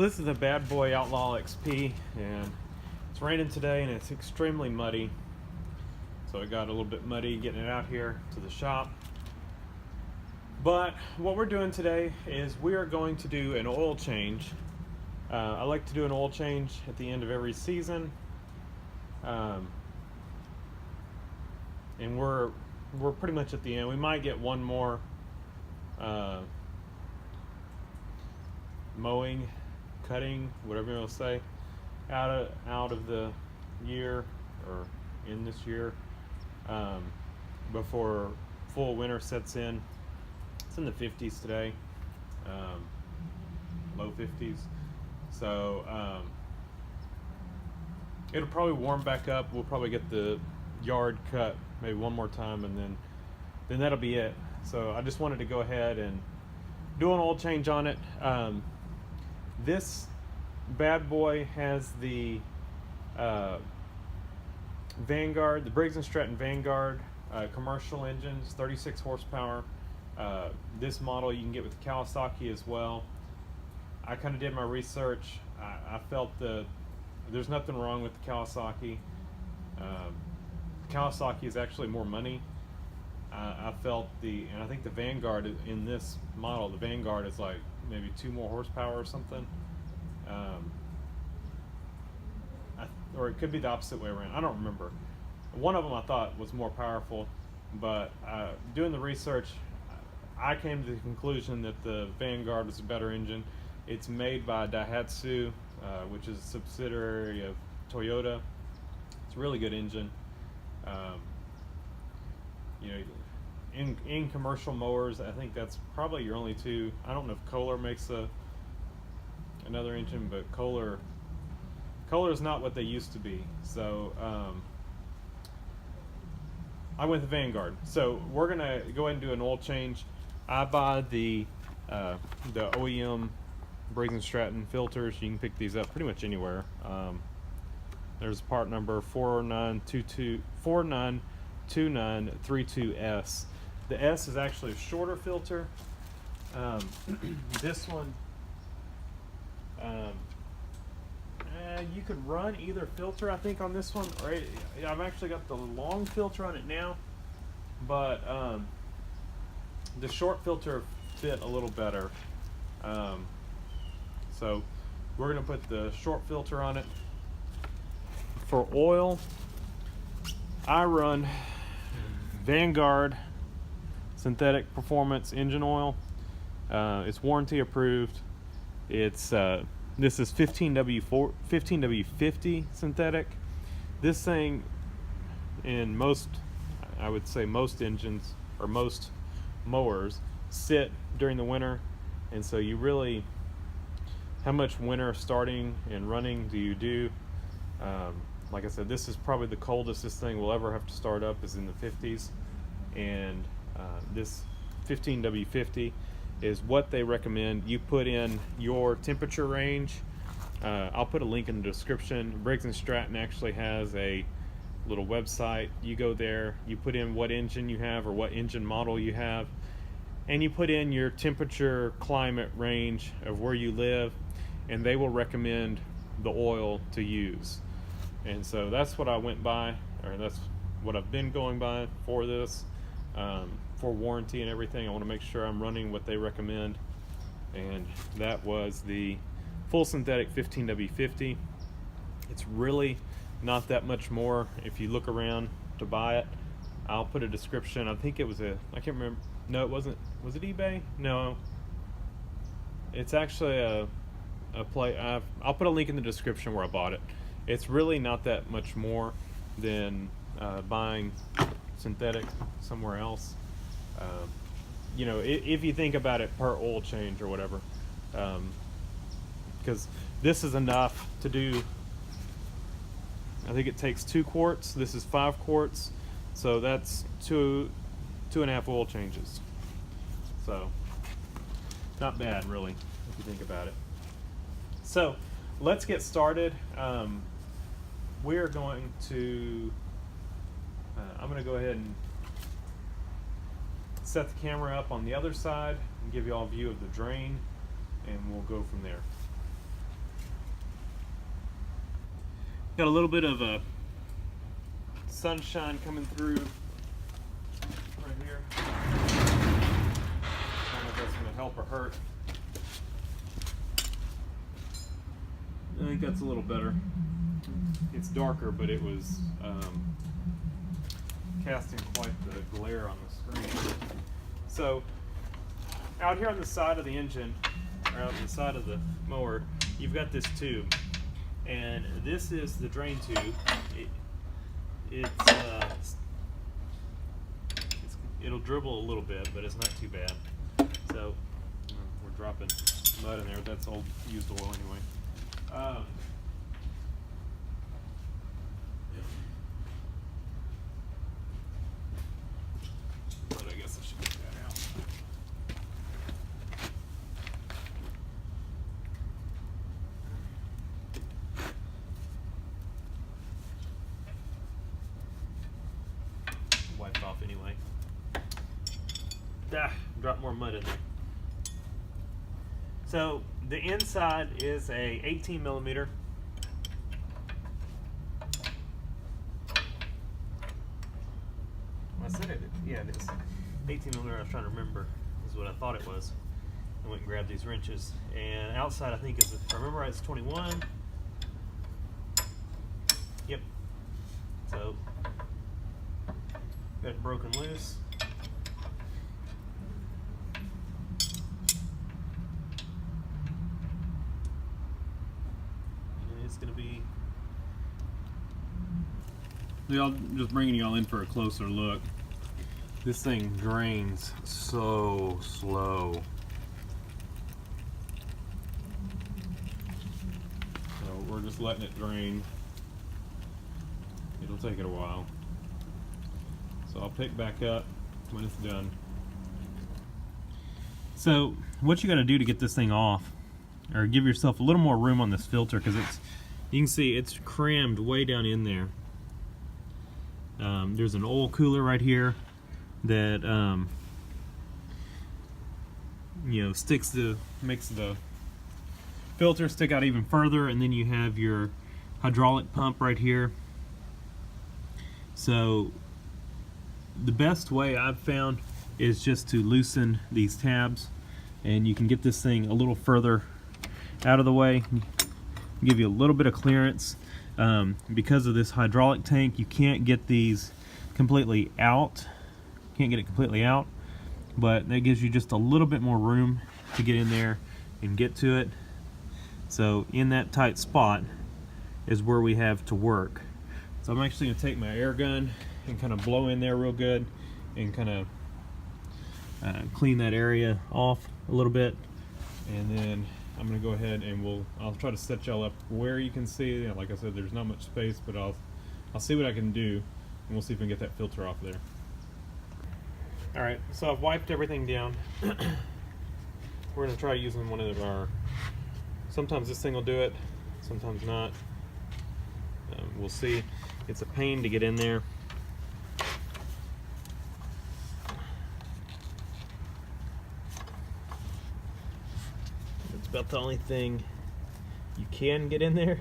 So this is a Badboy Outlaw XP, and it's raining today and it's extremely muddy. So it got a little bit muddy getting it out here to the shop. But what we're doing today is we are going to do an oil change. I like to do an oil change at the end of every season. And we're pretty much at the end. We might get one more mowing, cutting, whatever you want to say, out of the year, or in this year, before full winter sets in. It's in the 50s today, low 50s. So it'll probably warm back up. We'll probably get the yard cut maybe one more time, and then that'll be it. So I just wanted to go ahead and do an oil change on it. This bad boy has the Vanguard, the Briggs & Stratton Vanguard commercial engines, 36 horsepower. This model you can get with the Kawasaki as well. I kind of did my research. I felt that there's nothing wrong with the Kawasaki. Kawasaki is actually more money. I felt and I think the Vanguard in this model, the Vanguard is like maybe 2 more horsepower or something. Or it could be the opposite way around. I don't remember. One of them I thought was more powerful, but doing the research, I came to the conclusion that the Vanguard was a better engine. It's made by Daihatsu, which is a subsidiary of Toyota. It's a really good engine. You know, in commercial mowers, I think that's probably your only two. I don't know if Kohler makes another engine, but Kohler is not what they used to be. So I went with the Vanguard. So we're gonna go ahead and do an oil change. I buy the OEM Briggs & Stratton filters. You can pick these up pretty much anywhere. There's part number 492932S. The S is actually a shorter filter. This one, you could run either filter, I think, on this one. Right, I've actually got the long filter on it now, but the short filter fit a little better. So we're gonna put the short filter on it. For oil, I run Vanguard synthetic performance engine oil. It's warranty approved. It's this is 15W50 synthetic. This thing, in most, I would say most engines or most mowers, sit during the winter, and so you really, how much winter starting and running do you do? Like I said, this is probably the coldest this thing will ever have to start up, is in the 50s, and this 15W50 is what they recommend. You put in your temperature range. I'll put a link in the description. Briggs & Stratton actually has a little website. You go there, you put in what engine you have or what engine model you have, and you put in your temperature climate range of where you live, and they will recommend the oil to use. And so that's what I went by, or that's what I've been going by for this. For warranty and everything, I want to make sure I'm running what they recommend, and that was the full synthetic 15W50. It's really not that much more if you look around to buy it. I'll put a description. I think it was I can't remember. No, it wasn't. Was it eBay? No. It's actually a play. I'll put a link in the description where I bought it. It's really not that much more than buying synthetic somewhere else. You know, if you think about it per oil change or whatever, because this is enough to do. I think it takes 2 quarts. This is 5 quarts, so that's 2.5 oil changes. So not bad, really, if you think about it. So let's get started. We're going to. I'm going to go ahead and set the camera up on the other side and give you all a view of the drain, and we'll go from there. Got a little bit of a sunshine coming through right here. I don't know if that's going to help or hurt. I think that's a little better. It's darker, but it was casting quite the glare on the screen. So, out here on the side of the engine, or out on the side of the mower, you've got this tube. And this is the drain tube. It'll dribble a little bit, but it's not too bad. So, we're dropping mud in there. That's old used oil anyway. But I guess I should get that out. Wiped off anyway. Drop more mud in there. So the inside is a 18 millimeter. I said it. Yeah, it is 18 millimeter. I was trying to remember. Is what I thought it was. I went and grabbed these wrenches. And outside, I think is, if I remember right, it's 21. Yep. So got it broken loose. Going to be just bringing y'all in for a closer look. This thing drains so slow. So we're just letting it drain. It'll take it a while. So I'll pick back up when it's done. So what you got to do to get this thing off, or give yourself a little more room on this filter, because you can see it's crammed way down in there. There's an oil cooler right here that makes the filter stick out even further, and then you have your hydraulic pump right here. So the best way I've found is just to loosen these tabs, and you can get this thing a little further out of the way, give you a little bit of clearance. Because of this hydraulic tank, you can't get these completely out. Can't get it completely out, but that gives you just a little bit more room to get in there and get to it. So in that tight spot is where we have to work. So I'm actually going to take my air gun and kind of blow in there real good and kind of clean that area off a little bit, and then I'm going to go ahead and I'll try to set y'all up where you can see. Like I said, there's not much space, but I'll see what I can do, and we'll see if we can get that filter off there. Alright, so I've wiped everything down. We're going to try using one of our, sometimes this thing will do it, sometimes not. We'll see. It's a pain to get in there. It's about the only thing you can get in there.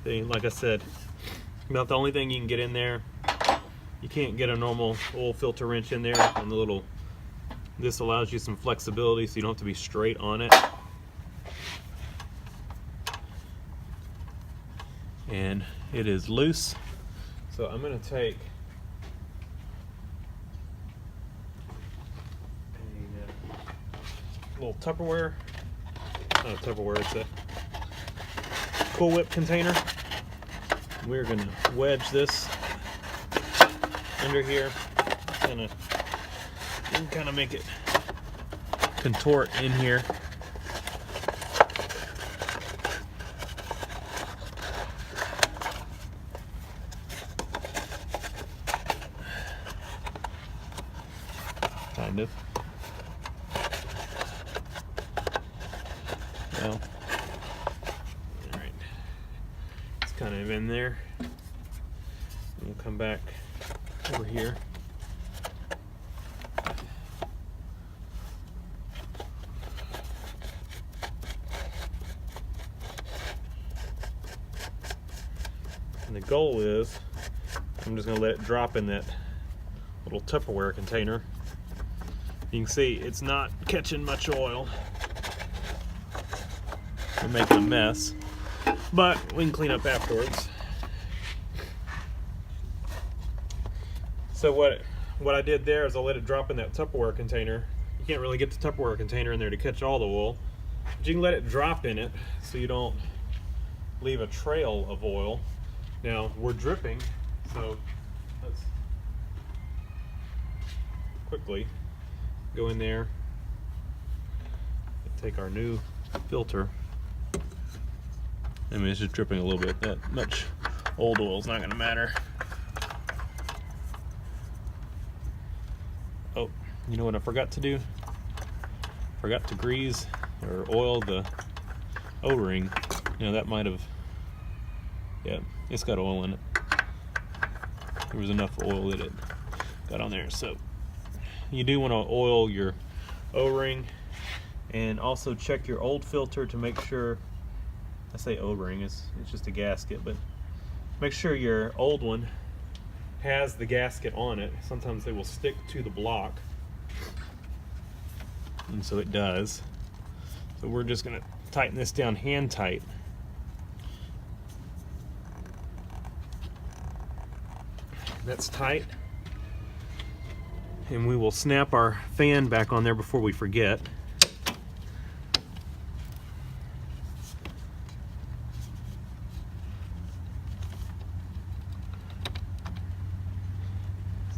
Like I said, about the only thing you can get in there. You can't get a normal oil filter wrench in there, and this allows you some flexibility so you don't have to be straight on it. And it is loose, so I'm going to take a little Tupperware, not a Tupperware, it's a Cool Whip container. We're going to wedge this under here, kind of make it contort in here. Kind of. Well, all right. kind of in there. And we'll come back over here. And the goal is, I'm just going to let it drop in that little Tupperware container. You can see it's not catching much oil. We're making a mess, but we can clean up afterwards. So what I did there is I let it drop in that Tupperware container. You can't really get the Tupperware container in there to catch all the oil, but you can let it drop in it so you don't leave a trail of oil. Now we're dripping, so let's quickly go in there and take our new filter. I mean, it's just dripping a little bit. That much old oil is not going to matter. Oh, you know what I forgot to do? Forgot to grease or oil the O-ring. You know, that might have, yeah, it's got oil in it. There was enough oil that it got on there. So you do want to oil your O-ring, and also check your old filter to make sure, I say O-ring, it's just a gasket, but make sure your old one has the gasket on it. Sometimes they will stick to the block, and so it does. So we're just going to tighten this down hand tight. That's tight. And we will snap our fan back on there before we forget.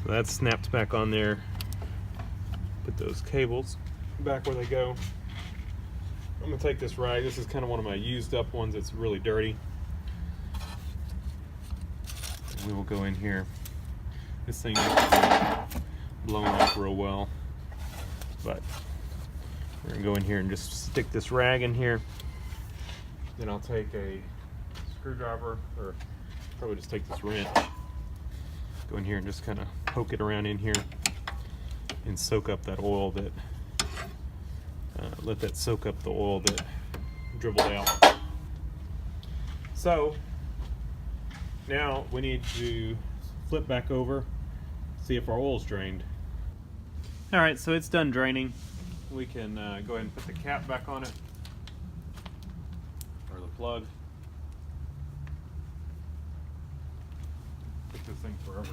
So that's snapped back on there. Put those cables back where they go. I'm gonna take this rag. This is kind of one of my used up ones that's really dirty. And we will go in here. This thing is blown off real well, but we're gonna go in here and just stick this rag in here. Then I'll take a screwdriver, or probably just take this wrench, go in here and just kind of poke it around in here and soak up that oil that let that soak up the oil that dribbled out. So now we need to flip back over, see if our oil's drained. All right, so it's done draining. We can go ahead and put the cap back on it, or the plug. Took this thing forever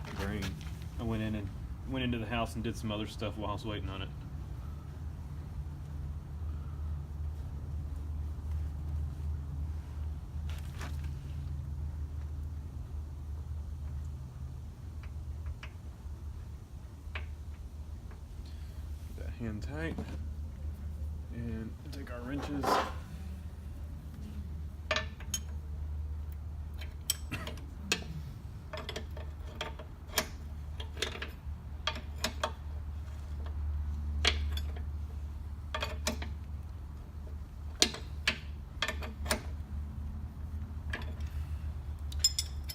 to drain. I went into the house and did some other stuff while I was waiting on it. Hand tight, and take our wrenches.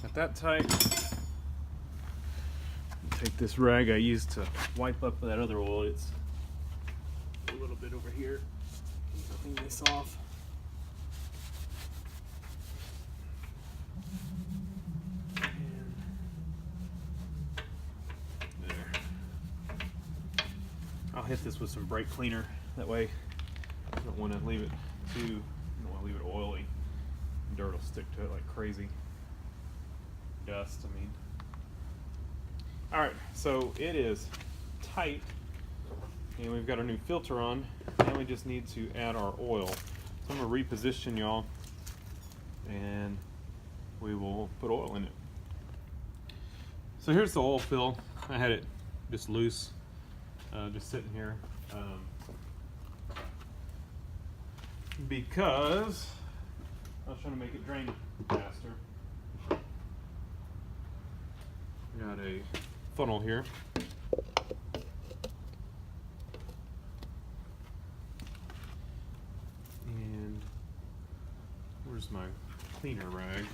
Got that tight. Take this rag I used to wipe up that other oil. It's a little bit over here. Clean this off. And there. I'll hit this with some brake cleaner. That way I don't want to leave it oily. Dirt will stick to it like crazy. Dust, I mean. Alright, so it is tight. And we've got our new filter on. Now we just need to add our oil. So I'm going to reposition y'all, and we will put oil in it. So here's the oil fill. I had it just loose, just sitting here, because I was trying to make it drain faster. Got a funnel here. And where's my cleaner rag?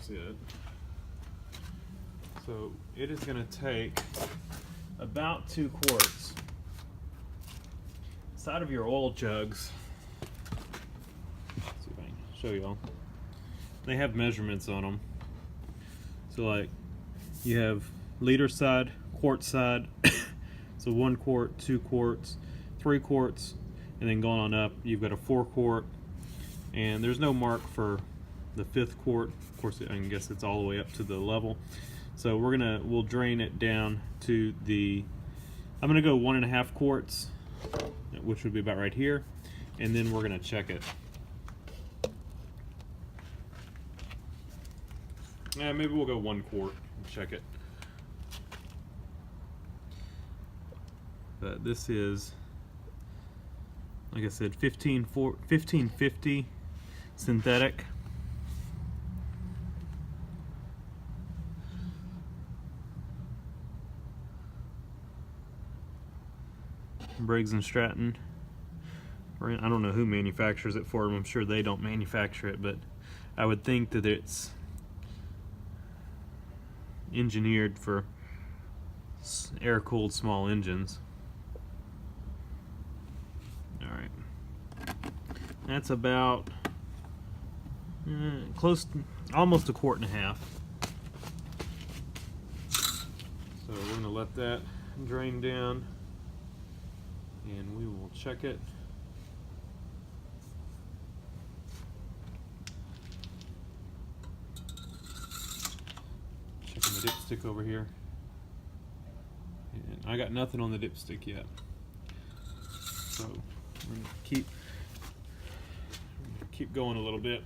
Here's it. So it is going to take about 2 quarts. Side of your oil jugs, let's see if I can show y'all. They have measurements on them. So like you have liter side, quart side, so 1 quart, 2 quarts, 3 quarts, and then going on up you've got a 4 quart, and there's no mark for the 5th quart. Of course, I guess it's all the way up to the level. So we'll drain it down to I'm gonna go 1.5 quarts, which would be about right here, and then we're gonna check it. Yeah, maybe we'll go 1 quart and check it. But this is, like I said, 1550 synthetic. Briggs and Stratton. I don't know who manufactures it for them. I'm sure they don't manufacture it, but I would think that it's engineered for air-cooled small engines. Alright. That's about close, almost 1.5 quarts. So we're going to let that drain down, and we will check it. Checking the dipstick over here. And I got nothing on the dipstick yet. So we're going to keep going a little bit.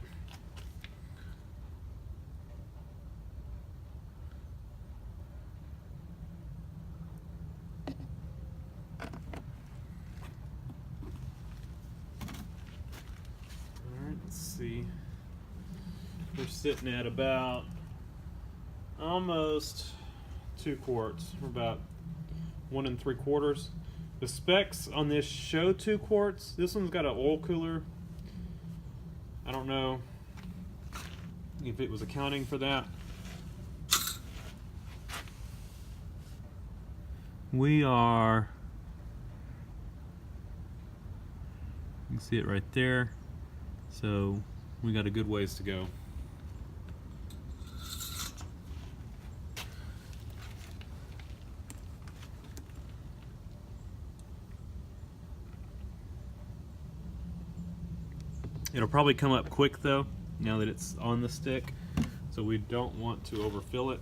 See, we're sitting at about almost 2 quarts. We're about 1 3/4. The specs on this show 2 quarts. This one's got an oil cooler. I don't know if it was accounting for that. We are, you can see it right there. So we got a good ways to go. It'll probably come up quick though, now that it's on the stick, so we don't want to overfill it.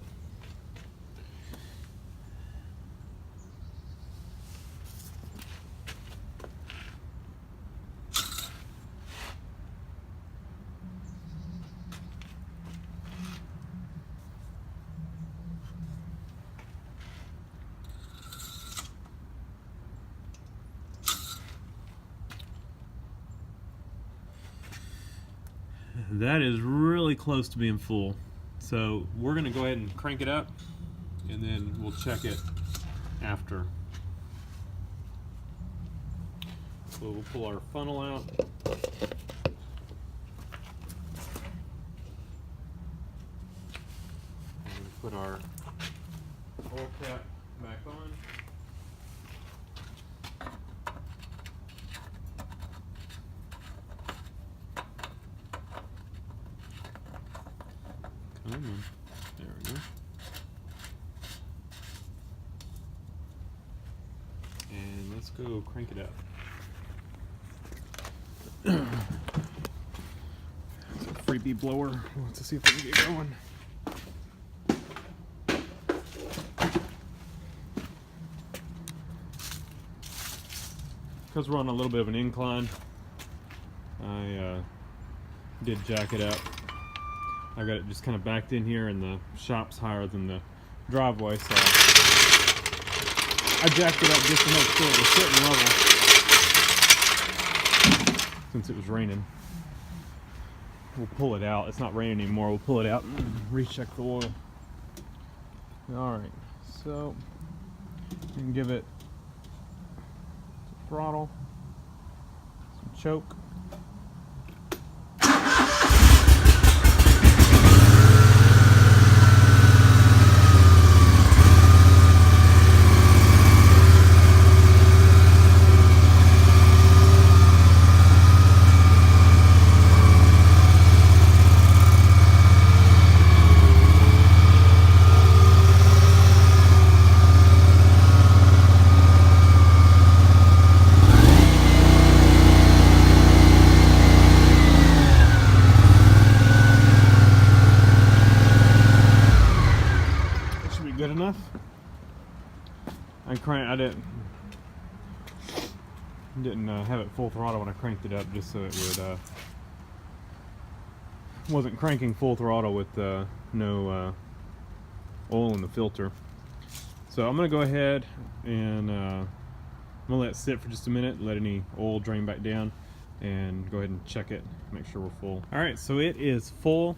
That is really close to being full. So we're going to go ahead and crank it up, and then we'll check it after. So we'll pull our funnel out. And put our oil cap back on. There we go. And let's go crank it up. It's a freebie blower. Let's see if we can get going. Because we're on a little bit of an incline, I did jack it up. I've got it just kind of backed in here, and the shop's higher than the driveway, so I jacked it up just to make sure it was sitting level. Since it was raining, we'll pull it out. It's not raining anymore. We'll pull it out and recheck the oil. Alright, so you can give it some throttle, some choke. should be good enough. I didn't have it full throttle when I cranked it up, just so it would wasn't cranking full throttle with no oil in the filter. So I'm gonna go ahead and I'm gonna let it sit for just a minute, let any oil drain back down, and go ahead and check it, make sure we're full. All right, so it is full.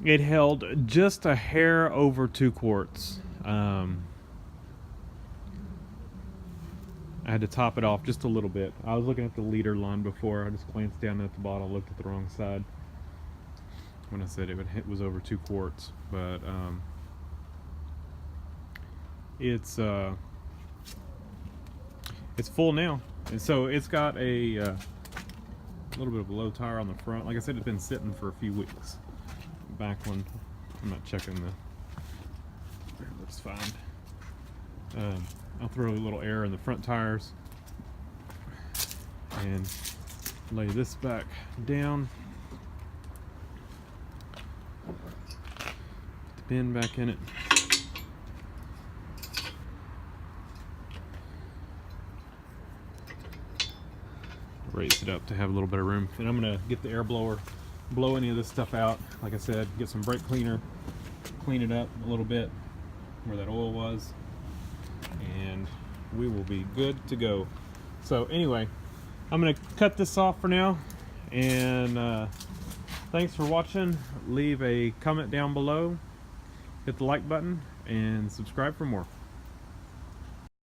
It held just a hair over 2 quarts. I had to top it off just a little bit. I was looking at the liter line before. I just glanced down at the bottle, looked at the wrong side when I said it was over 2 quarts. But it's full now, and so it's got a little bit of a low tire on the front. Like I said, it's been sitting for a few weeks. Back when I'm not checking the. It looks fine. I'll throw a little air in the front tires and lay this back down. Put the bin back in it. Raise it up to have a little bit of room. And I'm gonna get the air blower, blow any of this stuff out. Like I said, get some brake cleaner, clean it up a little bit where that oil was, and we will be good to go. So anyway, I'm gonna cut this off for now, and thanks for watching. Leave a comment down below, hit the like button, and subscribe for more.